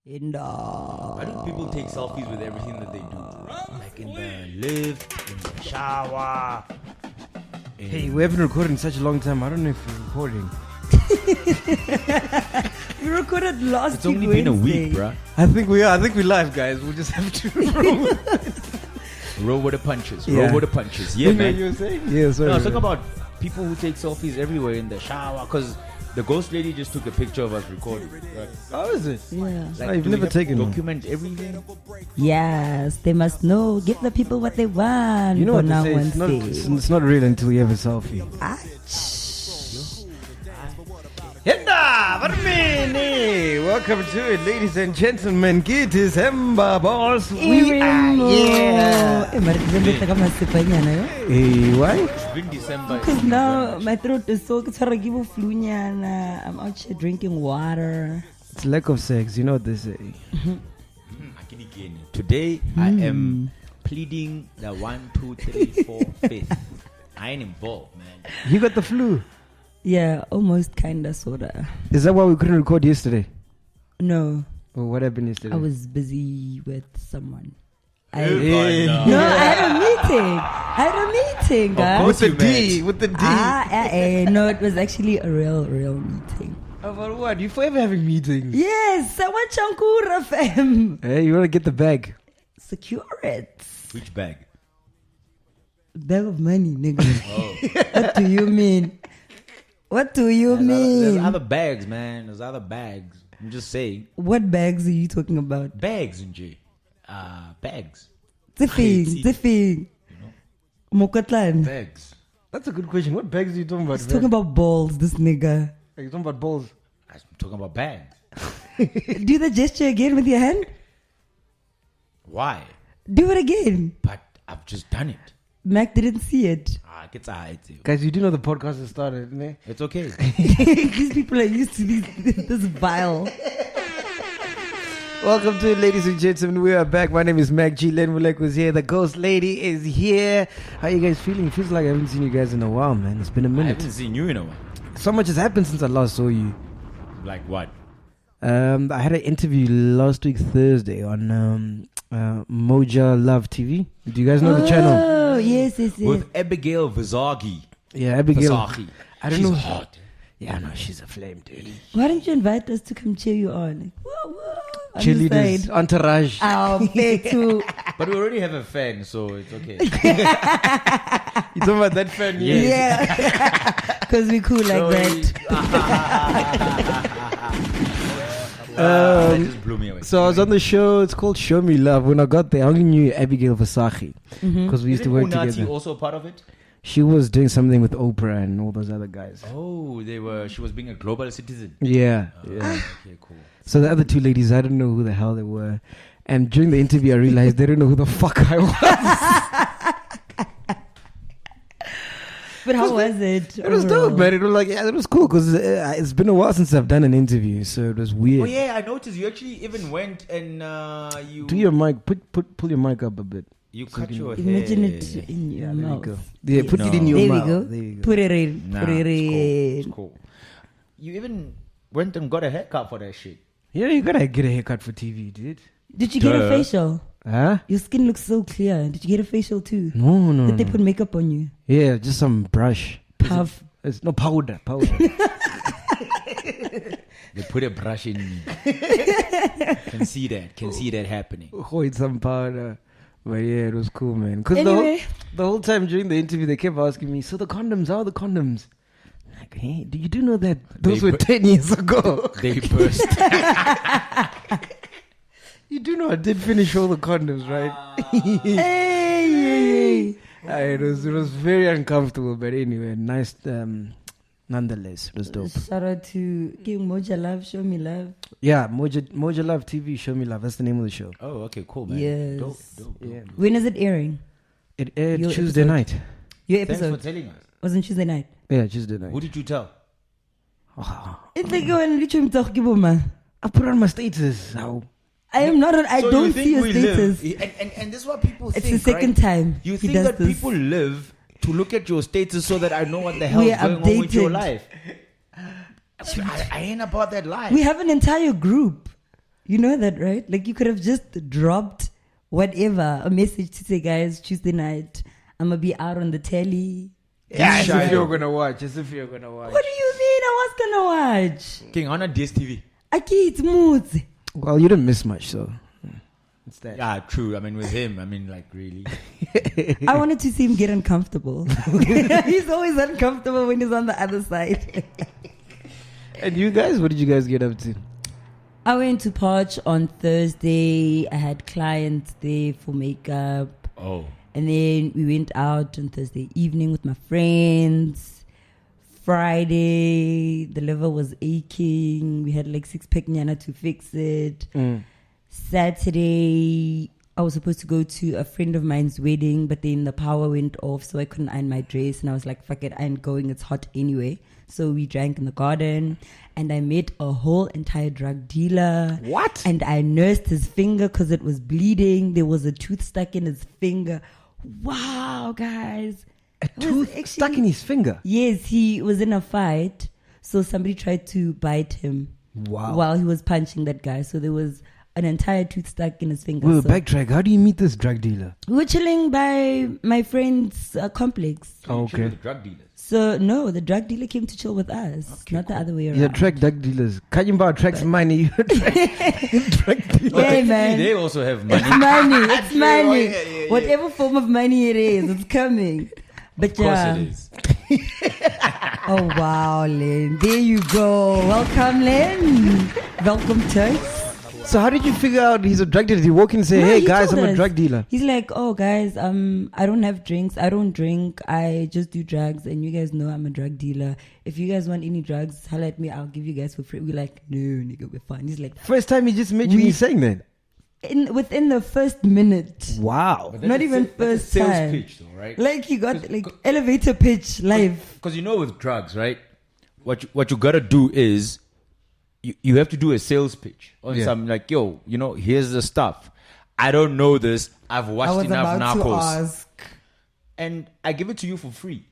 Why do people take selfies with everything that they do? Like in the lift, in the shower. Hey, we haven't recorded in such a long time. I don't know if we're recording. We recorded last It's only been a week, bruh. I think we are. I think we're live, guys. We'll just have to Roll with the punches. Yeah. Roll with the punches. Yeah, man. You were saying? Yeah, sorry. No, I was talking about people who take selfies everywhere in the shower. Because the ghost lady just took a picture of us recording. Right? How is it? Yeah. Like, you've do we never have to taken one. document everything. Yes, they must know. Give the people what they want. You know what now they say? It's not real until you have a selfie. Henda, Varmini. Welcome to it, ladies and gentlemen. Get his hemba balls. We are here. Hey, why? It's been December. Because now my throat is so flunyana. I'm out here drinking water. It's lack of sex. You know what they say. Today I am pleading the 1, 2, 3, 4, 5th. I ain't involved, man. You got the flu. Yeah, almost kinda sorta. Is that why we couldn't record yesterday? No, Or what happened yesterday? I was busy with someone. No. No, I had a meeting, guys. course. With the D. With the D. No, it was actually a real meeting. About what? You forever having meetings. Yes, I want Chankura fam. Hey, you want to get the bag? Secure it. Which bag? Bag of money, nigga. Oh. What do you mean? What do you mean? There's other bags, man. There's other bags. I'm just saying. What bags are you talking about? Bags, NJ. Bags. Ziffing. Mokotlan. Bags. That's a good question. What bags are you talking about? He's talking about balls, this nigga. Are you talking about balls? I'm talking about bags. Do the gesture again with your hand. Why? Do it again. But I've just done it. Mac didn't see it. It's alright. Guys, you do know the podcast has started, isn't it? It's okay. These people are used to this vile. Welcome to it, ladies and gentlemen. We are back. My name is Mac G. Len Mulek was here. The ghost lady is here. How you guys feeling? It feels like I haven't seen you guys in a while, man. It's been a I minute. haven't seen you in a while. So much has happened since I last saw you. Like what? I had an interview last week Thursday on Moja Love TV. Do you guys know the channel? Oh, yes. With Abigail Vizagi. Yeah, Abigail. Vizagi. I don't She's know. hot. Yeah, no, she's a flame, dude. Why don't you invite us to come cheer you on? Like, whoa, on the Cheerleaders, side. entourage. I'll bet too. But we already have a fan, so it's okay. You talking about that fan? Yes. Yeah. Because we cool like that. That just blew me away. So I was on the show. It's called Show Me Love. When I got there, I only knew Abigail Versace because we used to work Unati together. also part of it? She was doing something with Oprah and all those other guys. Oh, she was being a global citizen. Yeah. Okay, cool. So the other two ladies, I don't know who the hell they were. And during the interview, I realized they don't know who the fuck I was. But how was it? It was dope, man. It was cool because it's been a while since I've done an interview, so it was weird. Oh yeah, I noticed you actually even went and you Do your mic, pull your mic up a bit. you cut your hair. Imagine it in your There you mouth. go. Yeah, put it in your There mouth. we go. There you go. Put it in. Nah, Put it it's in. cool. You even went and got a haircut for that shit. Yeah, you gotta get a haircut for TV, dude. Did you get a Duh. facial? Huh? Your skin looks so clear. Did you get a facial too? No. Did they put makeup on you? Yeah, just some brush. Puff. It's no powder. They put a brush in me. Can see that happening. Oh, it's some powder. But yeah, it was cool, man. Because Anyway. the whole time during the interview, they kept asking me, so the condoms, how are the condoms? I'm like, hey, do you know that those were 10 years ago? They burst. You do know I did finish all the condoms, right? Hey. It was very uncomfortable, but anyway, nice. Nonetheless, it was dope. Shout out to King Moja Love, Show Me Love. Yeah, Moja Love TV, Show Me Love. That's the name of the show. Oh, okay, cool, man. Yes. Dope. Yeah. When is it airing? It aired Your Tuesday episode. night. Your Thanks for episode telling us. wasn't Tuesday night. Yeah, Tuesday night. Who did you tell? It's like when you talk about man. I put it on my status. How? I am not. I So don't you think see your we status. live, and this is what people It's think. the second right? time You he think does that this. people live to look at your status so that I know what the hell We is are going on with your updated. life. I ain't about that life. We have an entire group. You know that, right? Like you could have just dropped whatever, a message to say, guys, Tuesday night, I'm going to be out on the telly. Yeah, as Shy. if you're gonna watch. As if you're gonna watch. What do you mean I was going to watch? King on a DSTV. It's moods. Well, you didn't miss much, so it's that. Yeah, true. I mean, with him, I mean, like, really. I wanted to see him get uncomfortable. He's always uncomfortable when he's on the other side. And you guys, what did you guys get up to? I went to Poch on Thursday. I had clients there for makeup. Oh. And then we went out on Thursday evening with my friends. Friday, the liver was aching. We had like 6-pack nyana to fix it. Saturday, I was supposed to go to a friend of mine's wedding, but then the power went off, so I couldn't iron my dress. And I was like, fuck it, I ain't going. It's hot anyway. So we drank in the garden. And I met a whole entire drug dealer. What? And I nursed his finger because it was bleeding. There was a tooth stuck in his finger. Wow, guys. A tooth stuck in his finger? Yes, he was in a fight. So somebody tried to bite him. Wow. While he was punching that guy. So there was an entire tooth stuck in his finger. Wait, So backtrack. How do you meet this drug dealer? we were chilling by my friend's complex. Oh, okay. The drug dealers. So no, the drug dealer came to chill with us, not the other way around. You attract drug dealers. Kajimba attracts money. You attract drug dealers. Yeah, man. They also have money. It's money. It's money. Yeah. Whatever form of money it is, it's coming. But Of course yeah. it is. Oh wow, Lynn. There you go. Welcome, Lynn. Welcome, Turks. So how did you figure out he's a drug dealer? Did you walk in and say, No, hey he guys, I'm told a us. drug dealer? He's like, oh guys, I don't have drinks. I don't drink. I just do drugs, and you guys know I'm a drug dealer. If you guys want any drugs, holla at me. I'll give you guys for free. We're like, no, nigga, we're fine. He's like, First time he just met you, he's saying that. within the first minute. Wow. But Not even that's a first sales time. pitch, though, right? Like he got like elevator pitch live. Because you know, with drugs, right? What you gotta do is you have to do a sales pitch on some like, yo, you know, here's the stuff. I don't know this. I've I watched was enough about to Narcos, ask and I give it to you for free.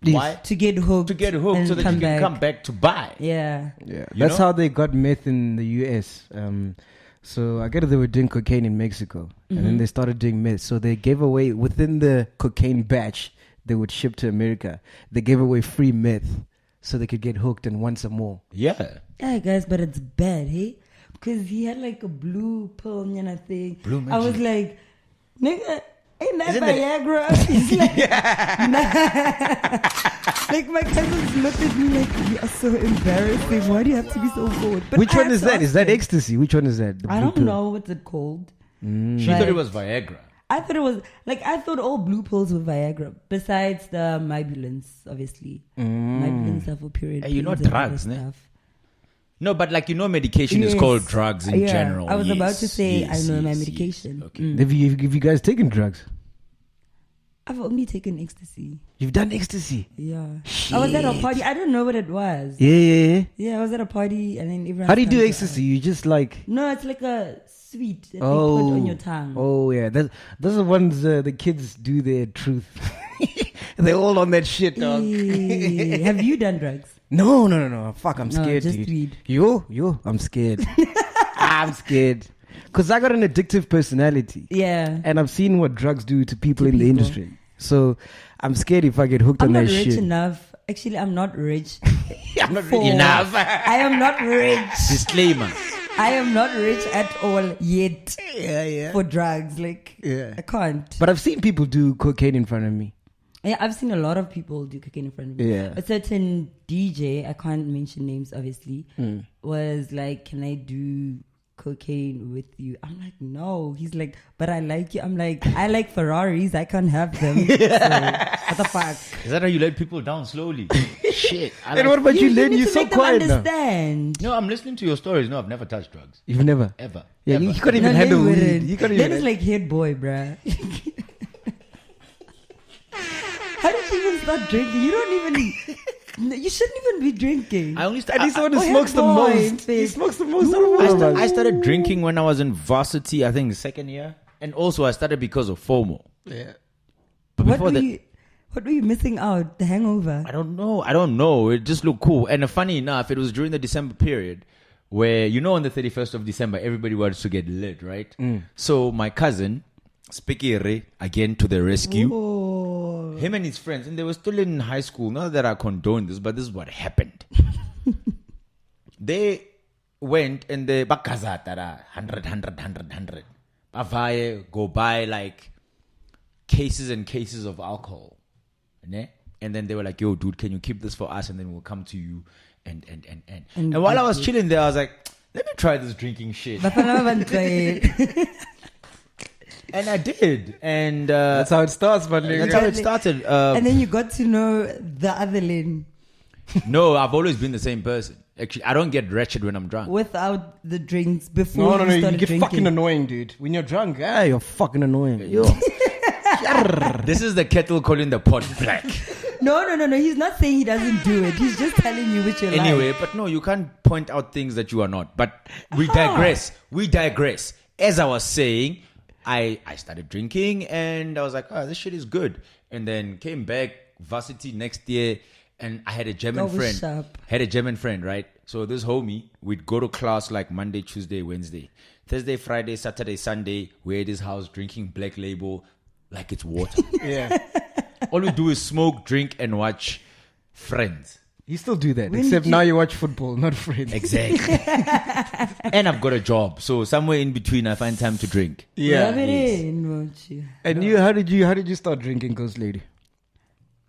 Please. Why? to get hooked. To get hooked, and so that you can come back to buy. Yeah. Yeah, You that's know? how they got meth in the US. So I guess they were doing cocaine in Mexico, and then they started doing meth. So they gave away within the cocaine batch they would ship to America. They gave away free meth so they could get hooked and want some more. Yeah. Yeah, guys, but it's bad, hey? Because he had like a blue pill, you know, thing. Blue I was magic. like, nigga, ain't that Isn't Viagra? He's like, nah. Like my cousins looked at me like, you are so embarrassing. Why do you have to be so bold? But Which I one had is to that? ask Is that him. ecstasy? Which one is that? The I blue don't pill? know what's it called. She But thought it was Viagra. I thought it was like I thought all blue pills were Viagra. Besides the Mybulins, obviously. Mybulins are for period. Hey, you know pains and other drugs, ne? stuff. No, but like, you know, medication is Yes. called drugs in Yeah, general. I was about to Yes, say yes, I know my yes, medication. yes. Okay. Mm. Have you guys taken drugs? I've only taken ecstasy. You've done ecstasy? Yeah. I was at a party. I don't know what it was. Yeah. Yeah, I was at a party and then everyone. How do you do comes to ecstasy? You just like... us. No, it's like a sweet that they put on your tongue. Oh, yeah. Those are the ones the kids do their truth. They're all on that shit, dog. Have you done drugs? No. Fuck, I'm No, scared, just dude. weed. Yo, I'm scared. I'm scared. Because I got an addictive personality. Yeah. And I've seen what drugs do to people To in the people. industry. So I'm scared if I get hooked I'm on not that rich shit. enough. Actually, I'm not rich. I'm not for- Enough. I am not rich. Disclaimer. I am not rich at all yet Yeah. for drugs. Like, Yeah. I can't. But I've seen people do cocaine in front of me. Yeah, I've seen a lot of people do cocaine in front of me. Yeah. A certain DJ, I can't mention names obviously, Mm. was like, can I do cocaine with you? I'm like, no. He's like, but I like you. I'm like, I like Ferraris. I can't have them. So, what the fuck? Is that how you let people down slowly? Shit. And what about you, Len? need You're to so make them quiet now. understand. No, I'm listening to your stories. No, I've never touched drugs. You've never? Ever. Yeah, Ever. you can't even No, handle Len weed. wouldn't. You can't Len even... is like head boy, bruh. How did you even start drinking? You don't even... You shouldn't even be drinking. I only And started. he's the one who Oh, smokes the boy, most. He face. smokes the most. I started drinking when I was in varsity, I think the second year. And also I started because of FOMO. Yeah. But What before were, that, what were you missing out? The hangover? I don't know. It just looked cool. And funny enough, it was during the December period where, you know, on the 31st of December, everybody wants to get lit, right? So my cousin, Spikiri, again to the rescue. Oh. Him and his friends, and they were still in high school. Not that I condone this, but this is what happened. They went and they bakazatara 100. Bavaye go buy like cases and cases of alcohol. Ne? And then they were like, yo, dude, can you keep this for us? And then we'll come to you. And while I was chilling there, I was like, let me try this drinking shit. And I did. And that's how it starts, man. That's how it started. And then you got to know the other Lynn. No, I've always been the same person. Actually, I don't get wretched when I'm drunk. Without the drinks, before No, you started get drinking. fucking annoying, dude. When you're drunk, you're fucking annoying. Yo. This is the kettle calling the pot black. No. He's not saying he doesn't do it. He's just telling you which you're Anyway, like. but no, you can't point out things that you are not. But we digress. As I was saying, I started drinking and I was like, oh, this shit is good. And then came back, varsity next year, and I had a German friend. Sharp. Had a German friend, right? So this homie, we'd go to class like Monday, Tuesday, Wednesday. Thursday, Friday, Saturday, Sunday, we're at his house drinking Black Label like it's water. Yeah. All we do is smoke, drink, and watch Friends. You still do that, When except did you- now you watch football, not Friends. Exactly. And I've got a job. So somewhere in between, I find time to drink. Yeah. Rub it in, won't you? And you, how did you start drinking, Ghost Lady?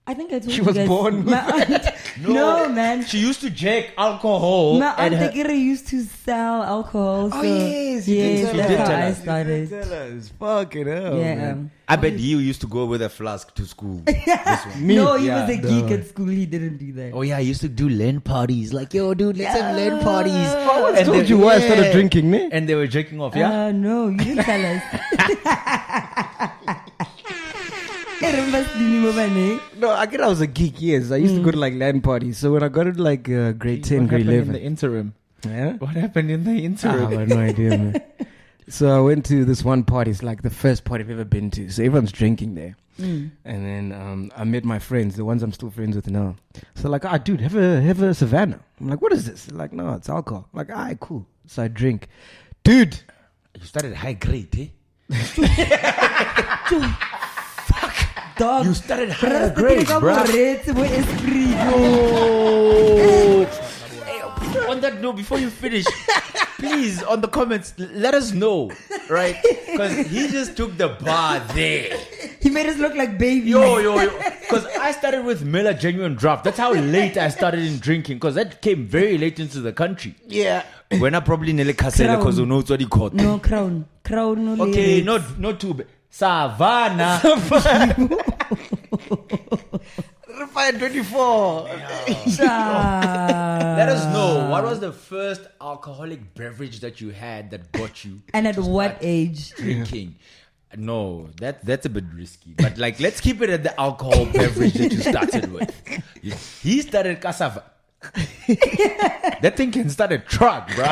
I think I told She you was guys, born my aunt, no, man. She used to jack alcohol. My and aunt her- Tekere used to sell alcohol. So you yes, did that's tell how I us. started. Tell us. Fucking hell, Yeah. man. I bet you used to go with a flask to school. This one. Me? No, he Yeah, was a geek at school. He didn't do that. Oh yeah, I used to do LAN parties. Like, yo, dude, let's have LAN parties. I told you why I started drinking, ne? And they were drinking off, yeah? No, you didn't tell us. No, I get I was a geek, yes. I used to go to like LAN parties. So when I got to like grade 10, grade 11. in the interim? Yeah? What happened in the I interim? have no idea, man. So I went to this one party. It's like the first party I've ever been to. So everyone's drinking there. And then I met my friends, the ones I'm still friends with now. So like, dude, have a Savannah. I'm like, what is this? They're like, no, it's alcohol. I'm like, alright, cool. So I drink. Dude. You started high grade, eh? Dog. You started higher grade, bro. Hey, on that note, before you finish, please, on the comments, let us know, right? Because he just took the bar there. He made us look like babies. Yo. Because I started with Miller Genuine Draft. That's how late I started in drinking. Because that came very late into the country. Yeah. When I probably nearly casella because who knows what he called. No, crown. Crown. No Okay, lyrics. not too bad. Savannah. Fire 24. Let us know, what was the first alcoholic beverage that you had that got you And at what age? drinking? No, that's a bit risky. But like, let's keep it at the alcohol beverage that you started with. He started cassava. That thing can start a truck, bro.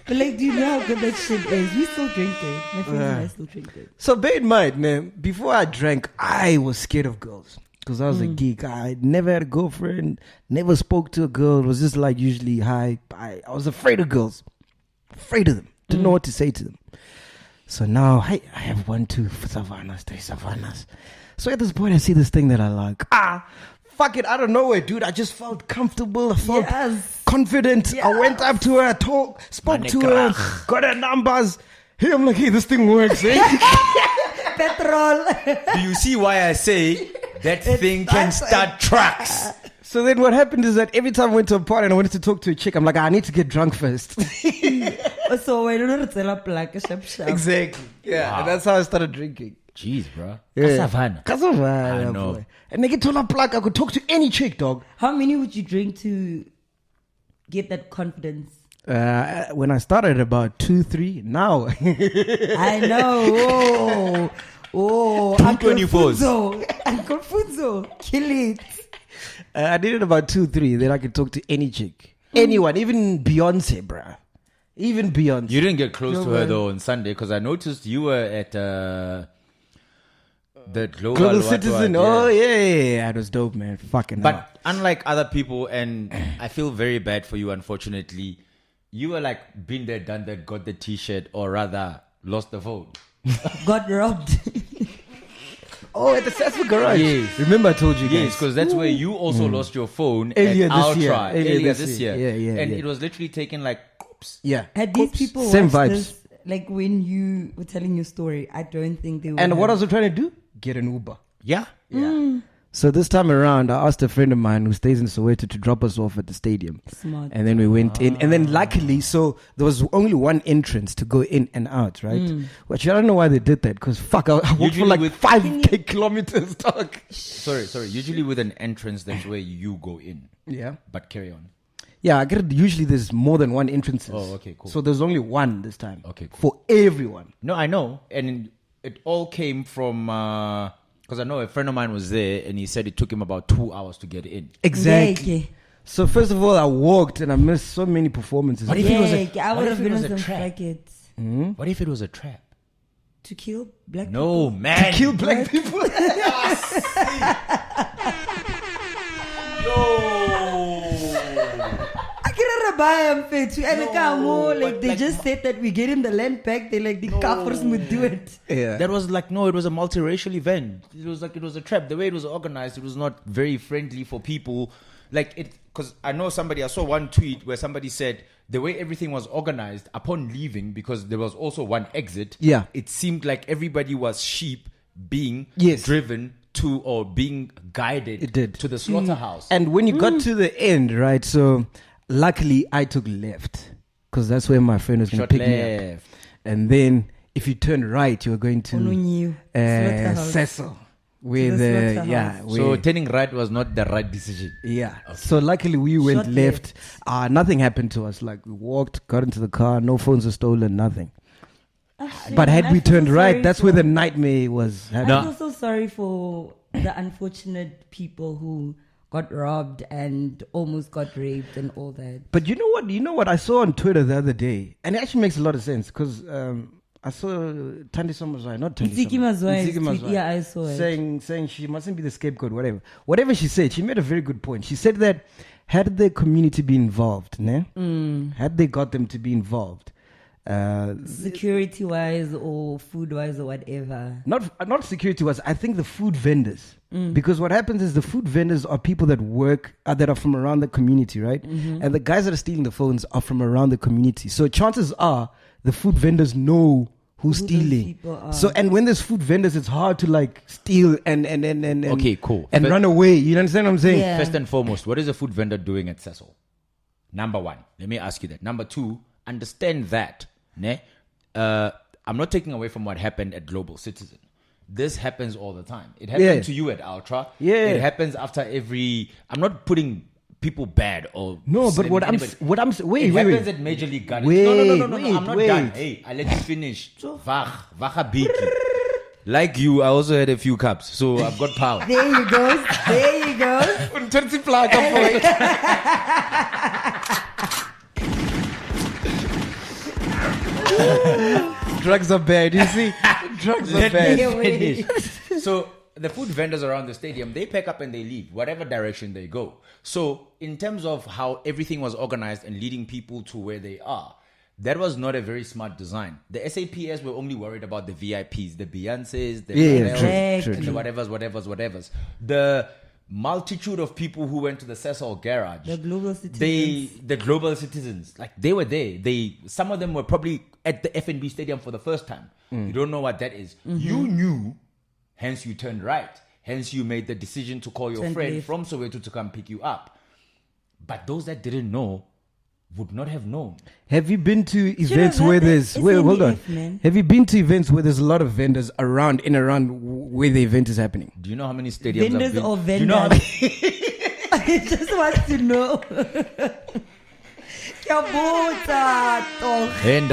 But like, do you know how good that shit is? We still drink it. My friends and I still drink it. So bear in mind, man, before I drank, I was scared of girls. Because I was a geek. I never had a girlfriend, never spoke to a girl. It was just like usually hi. I was afraid of girls. Afraid of them. Didn't know what to say to them. So now, hey, I have 1, 2 Savannahs, 3 Savannahs. So at this point, I see this thing that I like. Fuck it, out of nowhere, dude. I just felt comfortable. I felt confident. I went up to her, spoke to her, got her numbers. Hey, I'm like, hey, this thing works, eh? Petrol. Do you see why I say that thing can start trucks? So then what happened is that every time I went to a party and I wanted to talk to a chick, I'm like, I need to get drunk first. So I don't know to Exactly. Yeah, and that's how I started drinking. Jeez, bro. Yeah. Savannah. Kasavana, I know. boy. And they get to la plug, I could talk to any chick, dog. How many would you drink to get that confidence? When I started about 2, 3, now. I know. Oh, Uncle 224s. Uncle Funzo. Kill it. I did it about 2, 3. Then I could talk to any chick. Anyone, even Beyonce, bruh. Even Beyonce. You didn't get close to her though on Sunday because I noticed you were at The Global Citizen. Oh yeah, it was dope, man. Fucking hell. But unlike other people, and I feel very bad for you, unfortunately, you were like been there, done that, got the T-shirt, or rather lost the phone. Got robbed. Oh, at the Cecil Garage. Yes. Remember I told you guys. Yes, because that's where you also lost your phone Earlier at this Ultra year. earlier this year. Yeah, and yeah. it was literally taken like, oops. Yeah. Had these people Same watched vibes. this, like when you were telling your story, I don't think they would. And what have. was I trying to do? Get an Uber. Yeah. So this time around, I asked a friend of mine who stays in Soweto to drop us off at the stadium. Smart. And then we went in. And then luckily, so there was only one entrance to go in and out, right? Which I don't know why they did that. Because fuck, I walked for Usually like with- 5K kilometers, dog. Sorry. Usually with an entrance, that's where you go in. Yeah. But carry on. Yeah, I get it. Usually there's more than one entrances. Oh, okay, cool. So there's only one this time. Okay, cool. For everyone. No, I know. And it all came from, because I know a friend of mine was there and he said it took him about 2 hours to get in. Exactly. Yeah, So first of all, I walked and I missed so many performances. What if it was a- I what would if have it been was on a some trap? brackets What if it was a trap? to kill black No, people. man. Kill black people. I cannot buy him fit. And but they like- just said that we get him the land back. They like the Kafirs would do it. Yeah. That was like, no, it was a multiracial event. It was like, it was a trap. The way it was organized, it was not very friendly for people. Like it, because I know I saw one tweet where somebody said the way everything was organized upon leaving, because there was also one exit. Yeah. It seemed like everybody was sheep being Yes. driven to or being guided It did. to the slaughterhouse. And when you got to the end, right? So luckily I took left because that's where my friend was going to Shot pick me up. left. And then if you turn right, you're going to Onunyiwe. Slaughterhouse. Cecil. Where the the slaughterhouse. yeah, So where, turning right was not the right decision. yeah. So luckily we went Shot left. Nothing happened to us. Like we walked, got into the car, no phones were stolen, nothing. But had we turned right, that's where the nightmare was I happening. feel so sorry for the unfortunate people who got robbed and almost got raped and all that. But you know what? You know what I saw on Twitter the other day, and it actually makes a lot of sense because I saw Tandi Somazwai, not Tandi Ntsiki Mazwai's tweet. Mazwai, Yeah, I saw it. saying she mustn't be the scapegoat, whatever she said. She made a very good point. She said that had the community been involved, had they got them to be involved, Security wise or food wise or whatever. not security was. I think the food vendors. Because what happens is the food vendors are people that work that are from around the community, right? And the guys that are stealing the phones are from around the community. So chances are the food vendors know who's Who those stealing. people are. So and when there's food vendors, it's hard to like steal and Okay, cool. and But- run away. You understand what I'm saying? Yeah. First and foremost, what is a food vendor doing at Cecil? Number one, let me ask you that. Number two, understand that. I'm not taking away from what happened at Global Citizen. This happens all the time. It happened Yeah. to you at Ultra. Yeah. It happens after every. I'm not putting people bad or No, but slimming what anybody. I'm wait, It wait, happens wait. at Major League Gardens. Wait, No, wait, I'm not wait. done. Hey, I let you finish. Vacha biki. Like you, I also had a few cups, so I've got power. There you go. There you go. Drugs are bad. You see, drugs are Let bad. me Yeah, wait. finish. So the food vendors around the stadium, they pack up and they leave, whatever direction they go. So in terms of how everything was organized and leading people to where they are, that was not a very smart design. The SAPS were only worried about the VIPs, the Beyoncés, the Yeah, Adele's, true, and the whatevers. The multitude of people who went to the Cecil garage, The global citizens. the global citizens, like they were there. Some of them were probably at the FNB stadium for the first time. You don't know what that is. You knew, hence you turned right. Hence you made the decision to call your Turned friend left. from Soweto to come pick you up. But those that didn't know would not have known. Have you been to Should events have where had the there's wait, hold on? SNEF, man. Have you been to events where there's a lot of vendors around where the event is happening? Do you know how many stadiums I've Vendors been? or Do you know how vendors? many? I just want to know. Kyabuta, toch. And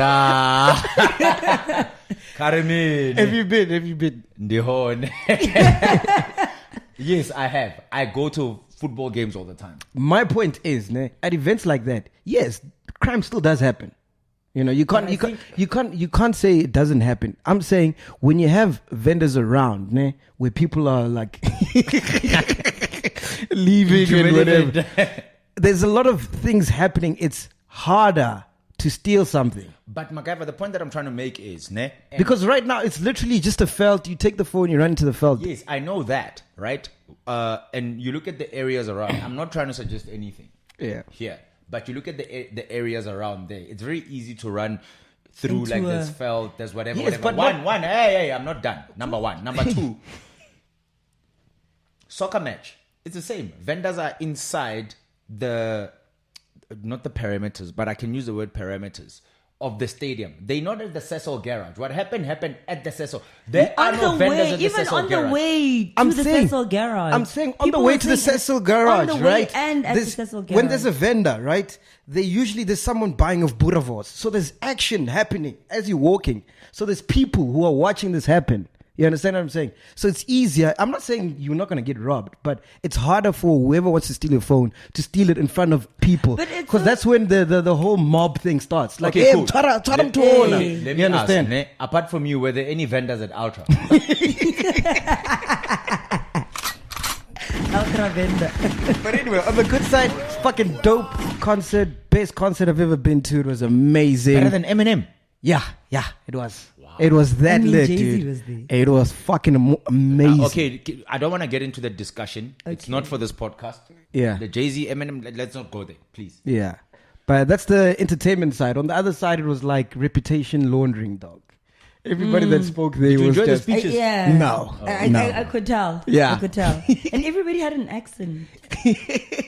Carmen. Have you been? Ndihon. Yes, I have. I go to football games all the time. My point is, at events like that, yes, crime still does happen. You know, you can't say it doesn't happen. I'm saying when you have vendors around, ne, where people are like leaving and whatever, there's a lot of things happening. It's harder to steal something. But MacGyver, the point that I'm trying to make is, ne? Because right now it's literally just a felt. You take the phone, you run into the felt. Yes, I know that, right? And you look at the areas around. I'm not trying to suggest anything. Yeah. Here, but you look at the areas around there. It's very easy to run through Into like there's felt, there's whatever, Yes, whatever. but One. Hey, I'm not done. Number one. Number two. Soccer match. It's the same. Vendors are inside not the perimeters, but I can use the word perimeters of the stadium. They not at the Cecil garage. What happened at the Cecil. There are no vendors at the Cecil garage. On the way to the Cecil garage. I'm saying on the way to the Cecil garage, on the way right? and at the Cecil garage. When there's a vendor, right? There's someone buying of boerewors. So there's action happening as you're walking. So there's people who are watching this happen. You understand what I'm saying? So it's easier. I'm not saying you're not going to get robbed, but it's harder for whoever wants to steal your phone to steal it in front of people. Because that's when the whole mob thing starts. Like, Okay, hey, cool. tara to Let me you understand? ask, ne? Apart from you, were there any vendors at Ultra? Ultra vendor. But anyway, on the good side, fucking dope concert. Best concert I've ever been to. It was amazing. Better than Eminem. Yeah, it was. Wow. It was that lit, Jay-Z dude. was there. It was fucking amazing. Okay, I don't want to get into that discussion. It's Okay. not for this podcast. Yeah. The Jay-Z, Eminem, let's not go there, please. Yeah. But that's the entertainment side. On the other side, it was like reputation laundering, dog. Everybody that spoke there Did you was enjoy the just... speeches? Yeah. No. No. I could tell. Yeah. I could tell. And everybody had an accent.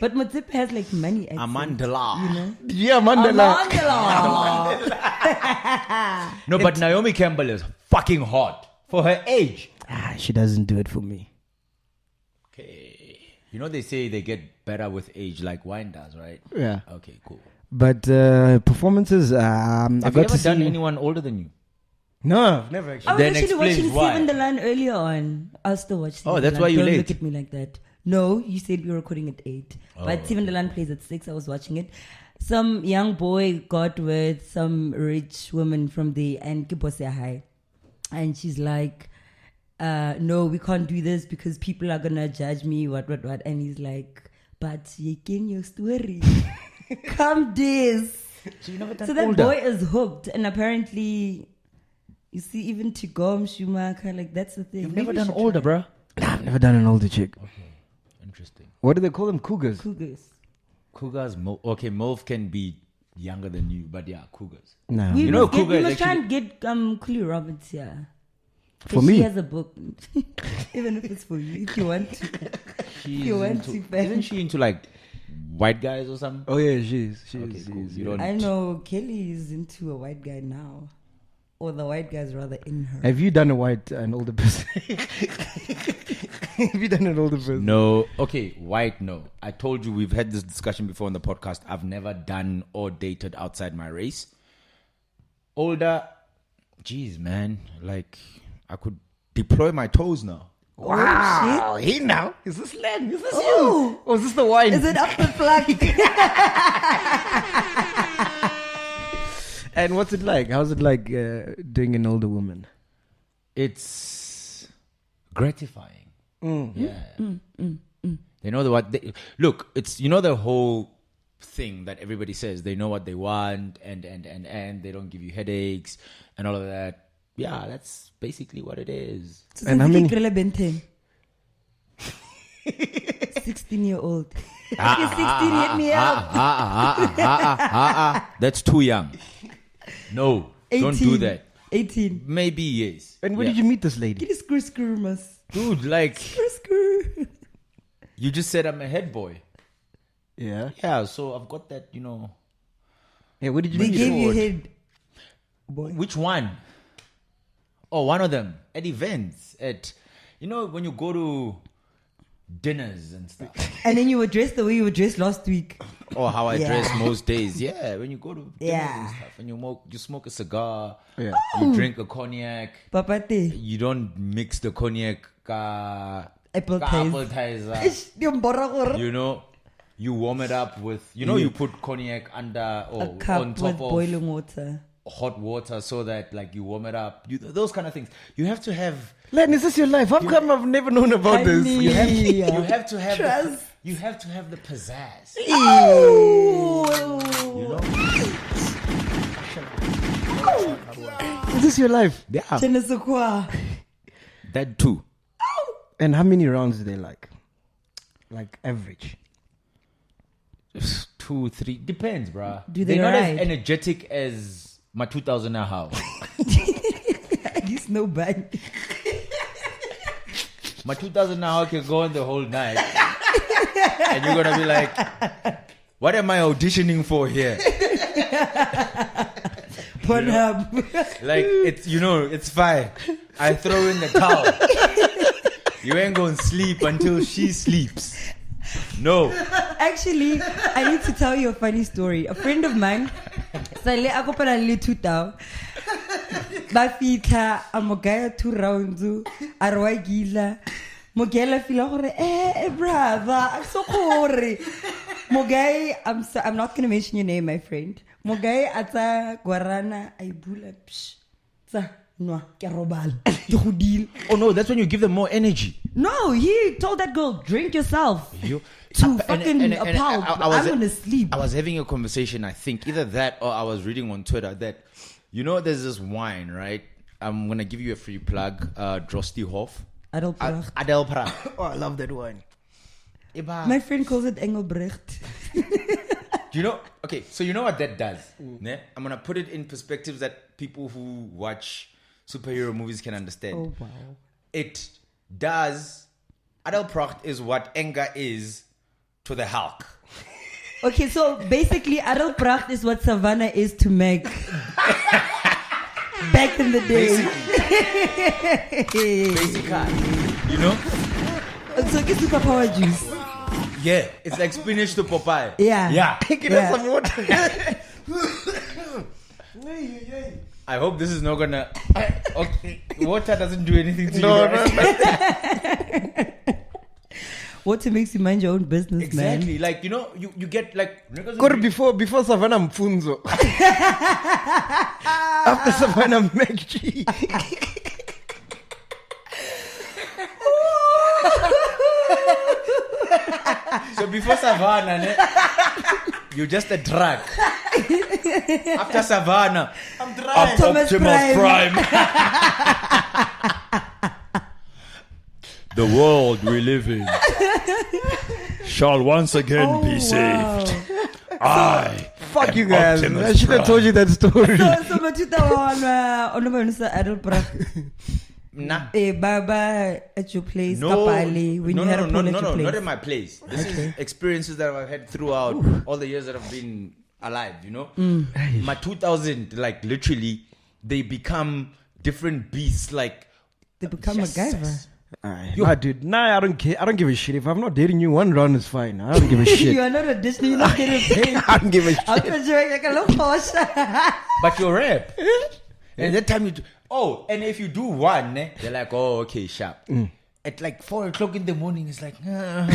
But Motsepe has like many accents. Amandla. You know? Yeah, Mandela. Amandla. No, but Naomi Campbell is fucking hot for her age. She doesn't do it for me. Okay. You know they say they get better with age like wine does, right? Yeah. Okay, cool. But performances, Have I've you got ever to done see... anyone older than you? No, I've never I actually. was Then actually explains watching why. Steven the Line earlier on. I'll still watch Steven that's the why Line. you're Don't late. look at me like that. No, you said we were recording at 8. But Steven the Line plays at 6. I was watching it. Some young boy got with some rich woman from the and Kibose High. And she's like, no, we can't do this because people are going to judge me, what. And he's like, but you can your story. Come this. So you never done So that older? boy is hooked. And apparently... You see, even Tigom, Schumacher, like that's the thing. You've Maybe never we done should older, try. bruh. Nah, I've never done an older chick. Okay, interesting. What do they call them? Cougars? Cougars. Cougars, okay, MILF can be younger than you, but yeah, cougars. No. We You know, must get, Cougar we is must try actually- and get Cooley Roberts here. For me? She has a book. Even if it's for you, if you want to. She's You went into, too fast. isn't she into like white guys or something? Oh, yeah, she is. She Okay, is. cool. She is, You yeah. don't- I know Kelly is into a white guy now. Or the white guy's rather in her. Have you done an older person? Have you done an older person? No. Okay, white, no. I told you we've had this discussion before on the podcast. I've never done or dated outside my race. Older, geez, man. Like, I could deploy my toes now. Wow. Hey now. Is this Len? Is this Oh. you? Or is this the wine? Is it up the flag? And what's it like? How's it like doing an older woman? It's gratifying. Mm. Yeah. They know look, it's, you know, the whole thing that everybody says, they know what they want and they don't give you headaches and all of that. Yeah, that's basically what it is. So And how many- 16-year-old. If you're 16, hit me up. That's too young. No, 18. don't do that. 18. Maybe yes. And where Yeah. did you meet this lady? Get a screw, mas. Dude, like, Screw. you just said I'm a head boy. Yeah. Yeah, so I've got that, you know. Yeah, where did you They meet gave her? you head. Boy. Which one? Oh, one of them. At events. You know, when you go to dinners and stuff. And then you were dressed the way you were dressed last week. Or how I Yeah. dress most days. Yeah, when you go to dinners Yeah. and stuff. And you smoke a cigar. Yeah. You drink a cognac. Papate. You don't mix the cognac Appetizer. appetizer. A You know, you warm it up with, you know, you put cognac under or cup on top with of boiling water. hot water so that like you warm it up. Those kind of things. You have to have. Len, is this your life? How come I've never known about this? You have to have. You have to have the pizzazz. You know. Is this your life? Yeah. Je ne sais quoi. That too. And how many rounds do they like? Like average? 2, 3. Depends, bruh. Do they They're not ride? as energetic as my 2000 now. At least no bad. My 2000 now can go on the whole night. And you're going to be like, what am I auditioning for here? Pornhub. Like, it's, it's fine. I throw in the towel. You ain't going to sleep until she sleeps. No. Actually, I need to tell you a funny story. A friend of mine, sale ako pala le tutao. Ba fitla a mogaya 2 rounds a rwa gila. Mogela fila gore brother, I'm so sorry. Mogay, I'm not going to mention your name, my friend. Mogay atsa guarana ay bula psh. Sa no, ke robala. Oh no, that's when you give them more energy. No, he told that girl, drink yourself. You to fucking appalled. I'm gonna sleep. I was having a conversation, I think, either that or I was reading on Twitter that, there's this wine, right? I'm gonna give you a free plug, Drosti Hof. Adelpracht. Adelpracht. Oh, I love that wine. My friend calls it Engelbrecht. Okay, so you know what that does? Ne? I'm gonna put it in perspectives that people who watch superhero movies can understand. Oh, wow. It does. Adelpracht is what anger is to the Hulk. Okay, so basically, Adelpracht is what Savannah is to Meg. Back in the day. Basically. It's like a superpower juice. Yeah, it's like spinach to Popeye. Yeah. Yeah. Give us some water. I hope this is not gonna. Okay, water doesn't do anything to you. No. Water makes you mind your own business, Exactly. man. Like, you get like. Before Savannah Mfunzo. After Savannah McG. So before Savannah, you're just a drug. After Savannah, I'm Thomas Optimus Prime. The world we live in shall once again be saved. Fuck you guys. I should have told you that story. So matuta on Adelpracht. Nah. Baba at your place, No, Kapali, when you had a pool at your place. not at my place. This is experiences that I've had throughout all the years that I've been alive, My 2000, like literally, they become different beasts, like They become MacGyver. Nah, dude. Nah, I don't care. I don't give a shit. If I'm not dating you, 1 round is fine. I don't give a shit. You are not a Disney, you're not getting paid. I don't give a shit. I'm enjoying like a little posh. but you're rap. And that time and if you do one, they're like, oh, okay, sharp. At like 4 o'clock in the morning, it's like, and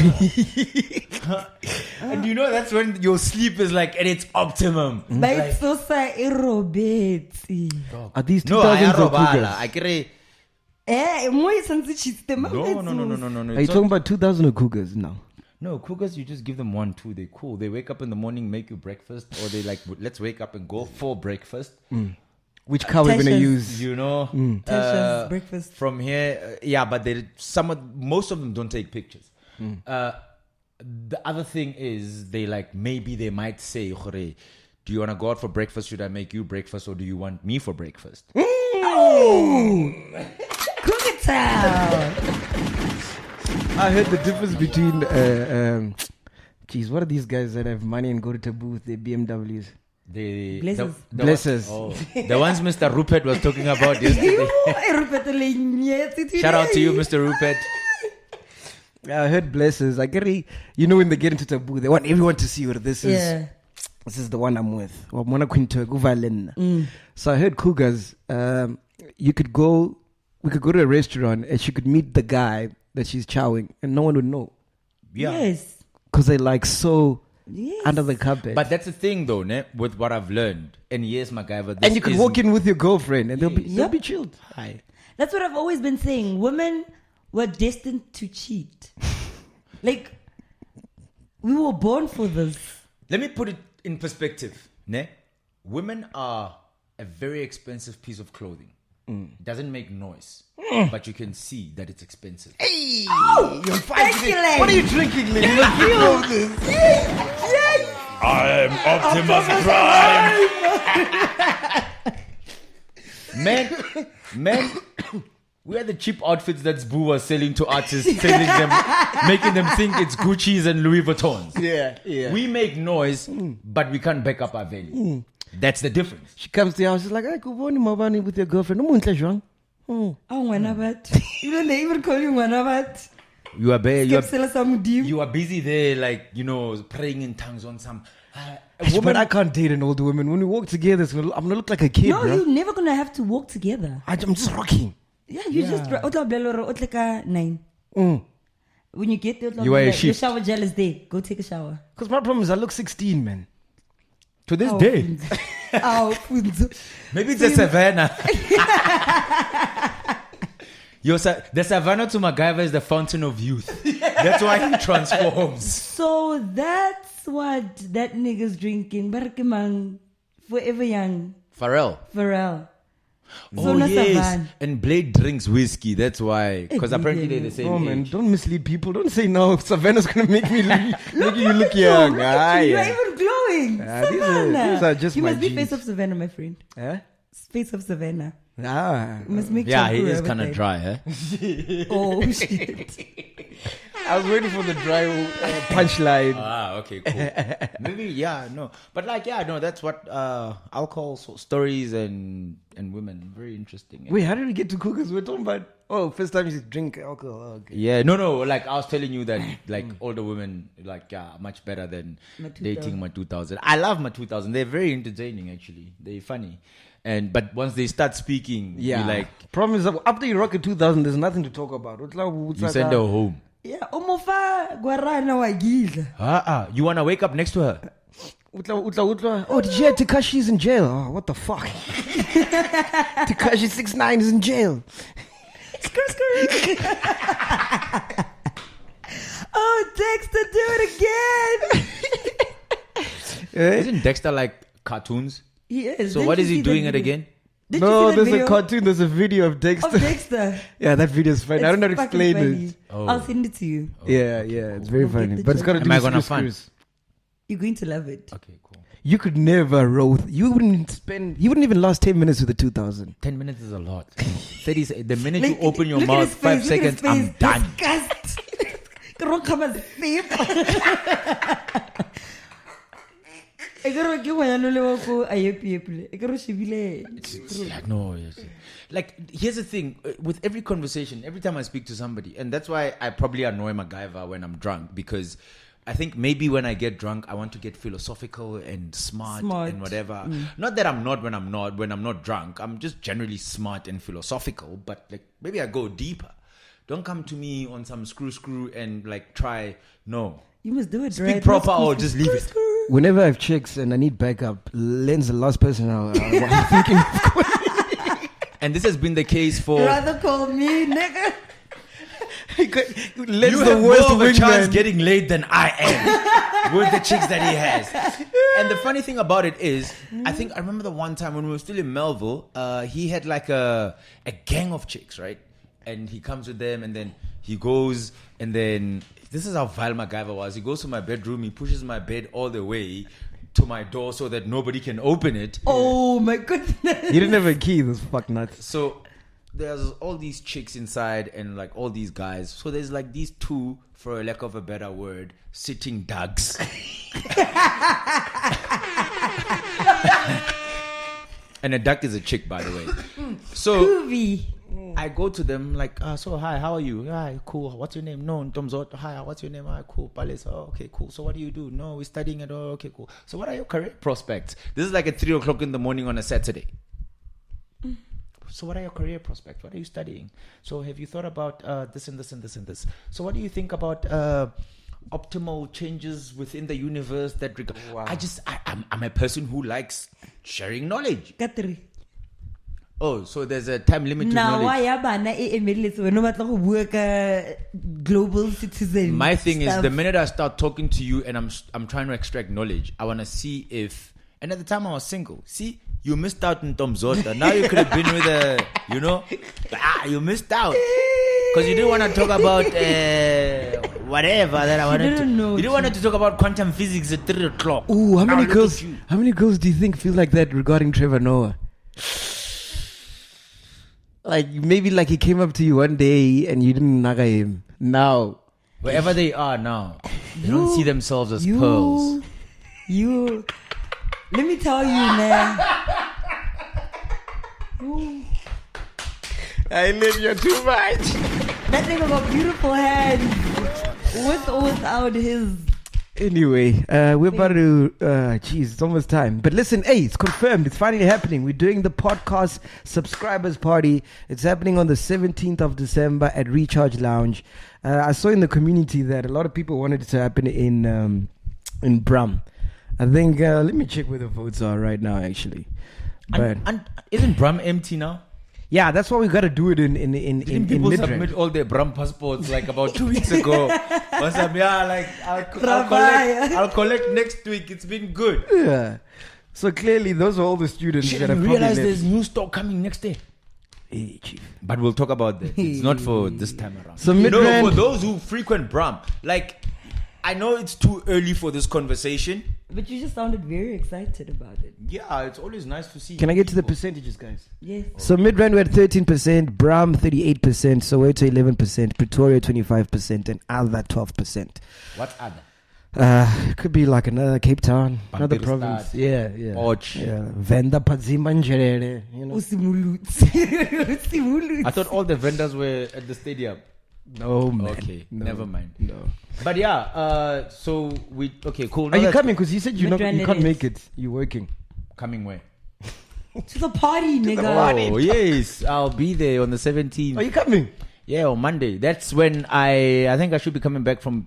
that's when your sleep is like at its optimum. But it's so sad, irobetsi. Are these No, I 2000s or robala. cougars? I agree. Moi sanzi chiste No. Are you talking about 2000 or cougars? No. No, cougars, you just give them 1, 2, they're cool. They wake up in the morning, make you breakfast, or they like, let's wake up and go for breakfast. Which car we're going to Tasha's. use? Tasha's breakfast. From here, but most of them don't take pictures. The other thing is maybe they might say, "Hore, do you want to go out for breakfast? Should I make you breakfast, or do you want me for breakfast?" I heard the difference between, what are these guys that have money and go to Taboo with their BMWs? Blessers. The ones Mr. Rupert was talking about yesterday. Shout out to you, Mr. Rupert. I heard blessers. I get it. When they get into Taboo, they want everyone to see what this is. Yeah. This is the one I'm with. So I heard cougars. We could go to a restaurant and she could meet the guy that she's chowing and no one would know. Yeah. Yes. Because they're like so Yes. under the carpet. But that's the thing, though, ne? With what I've learned. And yes, MacGyver. And you could walk in with your girlfriend and they'll be Yep. chilled. Hi. That's what I've always been saying. Women were destined to cheat. Like, we were born for this. Let me put it in perspective. Ne? Women are a very expensive piece of clothing. Doesn't make noise, but you can see that it's expensive. Hey, you're fighting thank you, it. Len. What are you drinking, Len? You know this. I am Optimus Prime. Men, we are the cheap outfits that Zbu was selling to artists, selling them, making them think it's Gucci's and Louis Vuittons. Yeah. We make noise, but we can't back up our value. That's the difference. She comes to the house, she's like, "Hey, go on Mabani with your girlfriend. No one's wrong." Oh, Wanabat. Even they even call you Wanabat. You are bare. You are busy there, like, praying in tongues on some. But I can't date an older woman. When we walk together, I'm gonna look like a kid, No, bro. you're never gonna have to walk together. I'm just rocking. Yeah, you just nine. When you get there, You are a your shift. shower gel is there. Go take a shower. Because my problem is I look 16, man. To this day. Maybe it's a Savannah. The Savannah to MacGyver is the fountain of youth. That's why he transforms. So that's what that nigga's drinking. Barkimang, forever young. Pharrell. So no Savannah. And Blade drinks whiskey. That's why. Because apparently they're the same Oh, age. man, don't mislead people. Don't say no. Savannah's gonna make you look young. Look at you. You're Yeah. even glowing. These are just you my must be genes. face of Savannah, my friend. Huh? Face of Savannah. Ah. You must make Yeah, he shampoo is every kind of day. dry, eh? Oh shit. I was waiting for the dry punchline. Okay, cool. Maybe, no. But that's what alcohol stories and women, very interesting. Wait, how did we get to cookers? We're talking about, first time you drink alcohol. Oh, okay. Yeah, no, like I was telling you that like older women much better than dating my 2000. I love my 2000. They're very entertaining actually. They're funny. But once they start speaking, you're like, problem is after you rock a 2000, there's nothing to talk about. you send her home. Yeah, Omofa Guarana Wagila. You want to wake up next to her? Utla. Oh, did you hear Tekashi's in jail? Oh, what the fuck? Tekashi 6ix9ine is in jail. Oh, Dexter, do it again. Isn't Dexter like cartoons? He is. So Didn't what you is he see doing that it video? again? Did No, you see that there's video a cartoon. There's a video of Dexter. of Dexter? Yeah, that video is funny. I don't know how to It's fucking explain funny. it. I'll send it to you. Yeah, it's very We'll get funny. the But it's got to joke. do Am I with gonna screws. fun? You're going to love it. Okay, cool. You could never roll. You wouldn't even last 10 minutes with a 2000. 10 minutes is a lot. 30 the minute Like, you open your look at mouth, his 5 face, look at his seconds, I'm face. done. Disgust. Karong ka masip. Ekaro ke ngwana le wa ko ayepiepile. Ekaro shebile. It's like, no. Like, here's the thing. With every conversation, every time I speak to somebody, and that's why I probably annoy MacGyver when I'm drunk, because I think maybe when I get drunk, I want to get philosophical and smart. And whatever. Not that I'm not when I'm not drunk. I'm just generally smart and philosophical, but like maybe I go deeper. Don't come to me on some screw and like try. No. You must do it Speak right. proper or just leave it. Whenever I have chicks and I need backup, Len's the last person I'm thinking. And this has been the case for. Rather call me nigga. Len's You the have worst more of a chance wingman. getting laid than I am with the chicks that he has. And the funny thing about it is, I remember the one time when we were still in Melville, he had like a gang of chicks, right? And he comes with them, and then he goes, and then this is how vile MacGyver was. He goes to my bedroom, he pushes my bed all the way to my door so that nobody can open it. Oh my goodness. He didn't have a key, this fuck nuts. So there's all these chicks inside and like all these guys. So there's like these two, for a lack of a better word, sitting ducks. And a duck is a chick, by the way. So Groovy. I go to them like, so hi, how are you? Hi, cool. What's your name? No, Tomzot. Hi, what's your name? Hi, cool. Palace. Oh, okay, cool. So what do you do? No, we're studying at all. Okay, cool. So what are your career prospects? This is like at 3 o'clock in the morning on a Saturday. So what are your career prospects? What are you studying? So have you thought about this and this and this and this? So what do you think about optimal changes within the universe that I'm a person who likes sharing knowledge. Katri. Oh, so there's a time limit to Now, why knowledge. bana emeletse wena o batla go bua ka global citizen? My thing is, stuff. the minute I start talking to you and I'm trying to extract knowledge, I want to see if. And at the time I was single. See, you missed out on Tom Zota. Now you could have been with a, you missed out. Because you didn't want to talk about whatever that I wanted to. You didn't want to talk about quantum physics at 3 o'clock. Ooh, how Now many look girls? at you. How many girls do you think feel like that regarding Trevor Noah? Like maybe like he came up to you one day and you didn't naga him. Now, Wherever they are now, they don't see themselves as pearls. Let me tell you, man. I live you too much. That nigga got beautiful hands. With or without his. Anyway, we're about to, it's almost time. But listen, hey, it's confirmed. It's finally happening. We're doing the podcast subscribers party. It's happening on the 17th of December at Recharge Lounge. I saw in the community that a lot of people wanted it to happen in Brum. I think, let me check where the votes are right now, actually. But And isn't Brum empty now? yeah, that's why we got to do it in Didn't people Midrand. submit all their Brum passports like about 2 weeks ago? Once I'm I'll collect next week. It's been good. Yeah. So clearly, those are all the students Shit, that you have probably realize left. there's new stock coming next day. Hey, chief. But we'll talk about that. It's not for this time around. So No, Midrand- for those who frequent Brum, like, I know it's too early for this conversation. But you just sounded very excited about it. Yeah, it's always nice to see. Can I get to the people. percentages, guys? Yes. So Midrand we're at 13%, Brum 38%, Soweto 11%, Pretoria 25%, and other 12%. What's other? Could be like another Cape Town, another Pampiri province. Stad. Yeah. Och. Yeah. Venda Padzima Njerere, you know. Usimulutsi. I thought all the vendors were at the stadium. No, man. Okay, No. never mind. No. But yeah, so okay, cool. Are Now you that's- coming? Because you said you Midrand can't it make is. it. You're working. Coming where? To the party, nigga. Oh, yes. I'll be there on the 17th. Are you coming? Yeah, on Monday. That's when I think I should be coming back from.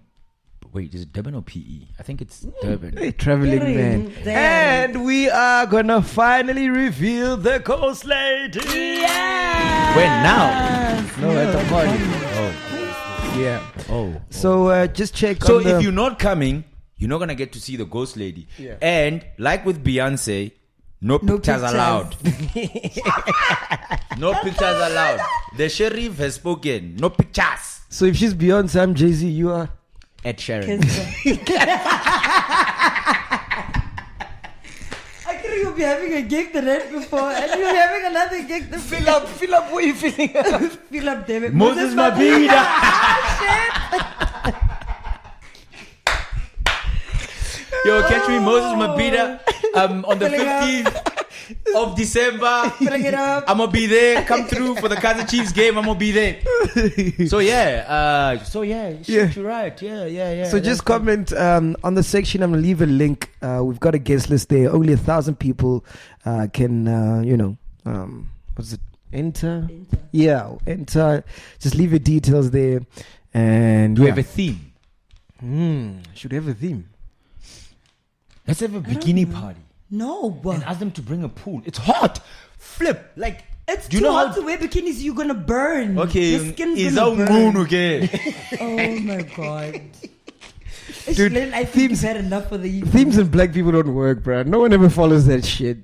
Wait, is it Durban or PE? I think it's Durban. Hey, traveling man. Damn. And we are gonna finally reveal the Ghost Lady. Yeah. When now? No, at the party. Oh, Yeah. oh. So just check. So on the, if you're not coming, you're not gonna get to see the ghost lady. Yeah. And like with Beyonce, no pictures pictures. allowed. No pictures allowed. The sheriff has spoken. No pictures. so if she's Beyonce, I'm Jay-Z. You are. Ed Sheeran. I couldn't you'll be having a gig the night before and you'll be having another gig the Fill up. What are you feeling? Fill up, David. Moses Mabhida. Yo, catch me, Moses Mabhida. On the 15th of December. Filling it up. I'm gonna be there. Come through for the Kaizer Chiefs game. I'm gonna be there. So yeah, shit, Yeah. you're right. Yeah. So just comment on the section. I'm gonna leave a link. We've got a guest list there. Only 1,000 people can, what's it? Enter. Yeah, enter. Just leave your details there. And Do we have a theme? should have a theme. Let's have a bikini party No. and ask them to bring a pool. It's hot. Flip like. It's Do you too know hot how? to wear bikinis. You're gonna burn. Okay, Your skin's is gonna that burn. okay? Oh my god. Dude, Lynn, I think themes- you've had enough for the evening. Themes and black people don't work, bro. No one ever follows that shit.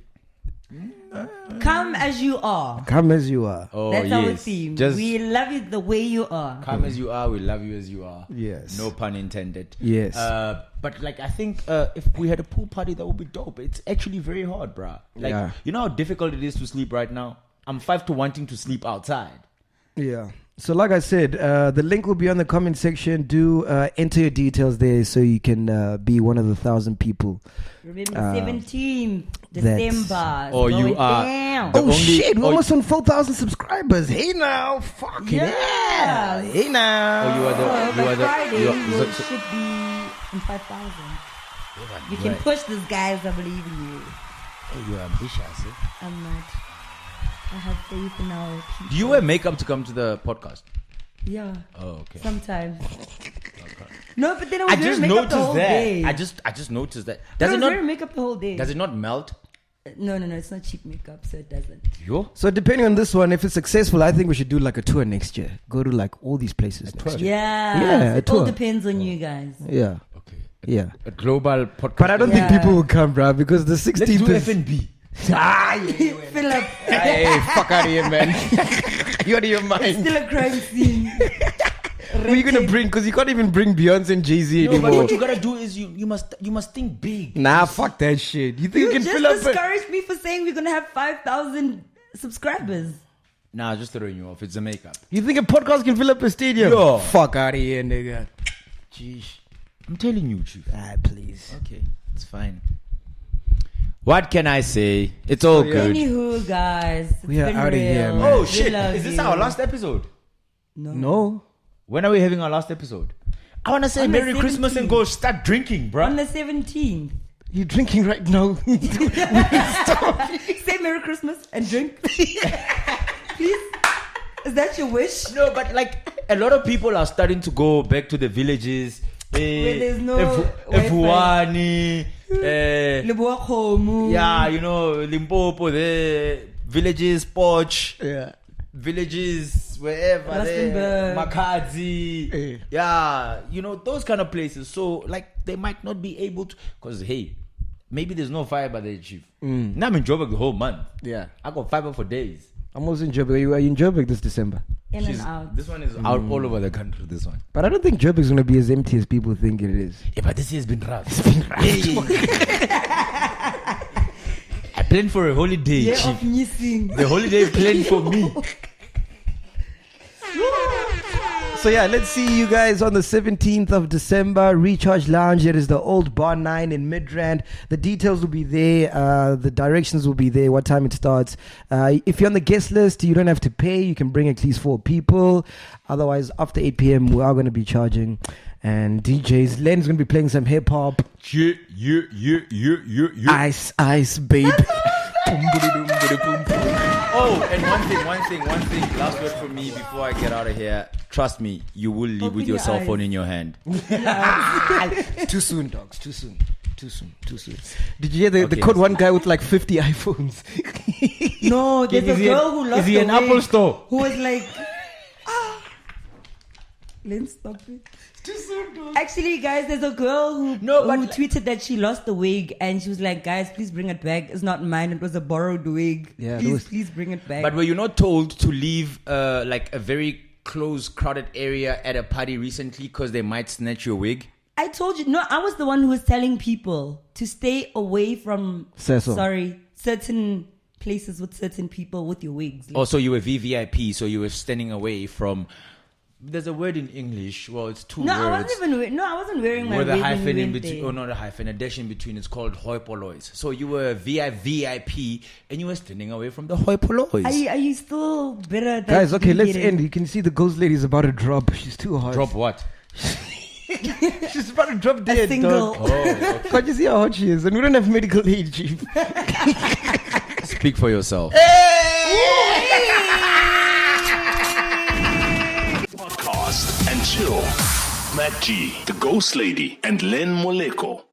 Come as you are. Come as you are. Oh That's our yes. theme. Just We love you the way you are. come as you are. We love you as you are. Yes. No pun intended. Yes. But like I think if we had a pool party, that would be dope. It's actually very hard, bruh. Like Yeah. you know how difficult it is to sleep right now. I'm 5 to wanting to sleep outside. Yeah. So like I said, the link will be on the comment section. Do enter your details there so you can be one of the 1,000 people. Remember, 17th that's- December. Oh, It's you going are- down. the Oh only- shit, we're oh, almost on 4,000 subscribers. Hey now, fucking Yeah. yeah. Hey now. Oh, you are the. By You are the. Friday, You you are, so, should be in 5,000. You can push this, guys. I believe in you. you're ambitious. Eh? I'm not. I have faith in our people. Do you wear makeup to come to the podcast? Yeah, Oh, okay. sometimes. Okay. No, but then I was I wearing just makeup the noticed whole that. day. I just noticed that. I Does was it not? wearing makeup the whole day. Does it not melt? No, it's not cheap makeup, so it doesn't. Yo. So depending on this one, if it's successful, I think we should do like a tour next year. Go to like all these places next year. Yeah. Yeah, a It all tour. depends on you guys. Yeah. Okay. Yeah. A global podcast. But I don't think Yeah. people will come, bro, because the 16th Let's do is... F&B. Philip, Hey, fuck out of here, man. You're out of your mind. still a crime scene. Who are you going to bring? Because you can't even bring Beyonce and Jay-Z No, but anymore. what you gotta do is you must think big. Nah, fuck that shit. You think you You can just fill up... discouraged me for saying we're gonna have 5,000 subscribers. Nah, just throwing you off. It's a makeup. You think a podcast can fill up a stadium? Yo. Fuck out of here, nigga. Jeez. I'm telling you, Chief. Ah, please. Okay, it's fine. What can I say? It's all yeah. good. Anywho, guys, it's We are been outta here, real. man. Oh We shit! love Is this you. our last episode? No. When are we having our last episode? I wanna say On the Merry Christmas and 17th. go start drinking, bruh. On the 17th. You're drinking right now. Say Merry Christmas and drink. Please? Is that your wish? No, but like a lot of people are starting to go back to the villages. Where there's no Efuani, Leboa Khomo. yeah, you know, Limpopo, the villages, Poch, Yeah. villages, wherever, there, Rustenburg. Makadzi, yeah, you know, those kind of places. So, like, they might not be able to, because, hey, maybe there's no fiber there, Chief. Now I'm in Joburg the whole month. Yeah. I got fiber for days. I'm also in Joburg. Are you in Joburg this December? In She's- and out. This one is out all over the country, this one. But I don't think Joburg's going to be as empty as people think it is. Yeah, but this year's been rough. It's been rough. I planned for a holiday, Year Chief. of missing. The holiday planned for me. So yeah, let's see you guys on the 17th of December. Recharge Lounge. It is the old Bar 9 in Midrand. The details will be there. The directions will be there. What time it starts. If you're on the guest list, you don't have to pay. You can bring at least 4 people. Otherwise, after 8 p.m., we are going to be charging. And DJs, Len's going to be playing some hip hop. Yeah. Ice, ice, babe. Oh, and one thing. Last word from me before I get out of here. Trust me, you will leave Open with your your cell eyes. phone in your hand. Too soon, dogs. Too soon. Did you hear they Okay. caught one guy with like 50 iPhones? No, there's a girl who lost Is he her an Apple wig, store? who was like, Let's stop it. Actually, guys, there's a girl who tweeted that she lost the wig and she was like, guys, please bring it back. It's not mine. It was a borrowed wig. Yeah, Please bring it back. But were you not told to leave like a very close, crowded area at a party recently because they might snatch your wig? I told you. No, I was the one who was telling people to stay away from, Cecil. certain places with certain people with your wigs. Like, Oh, so you were VVIP, so you were standing away from... There's a word in English. Well, it's two no, words. I wasn't wearing my With wig a hyphen when we in went between, there. or not a hyphen, a dash in between. It's called hoi pollois. So you were a VIP, and you were standing away from the hoi pollois. Are you still bitter that Guys, you okay, didn't let's get it? end. You can see the ghost lady's about to drop. She's too hot. Drop what? She's about to drop dead, single. dog. Oh, okay. Can't you see how hot she is? And we don't have medical aid, chief. Speak for yourself. Podcast and chill. Matt G, the Ghost Lady, and Len Moleko.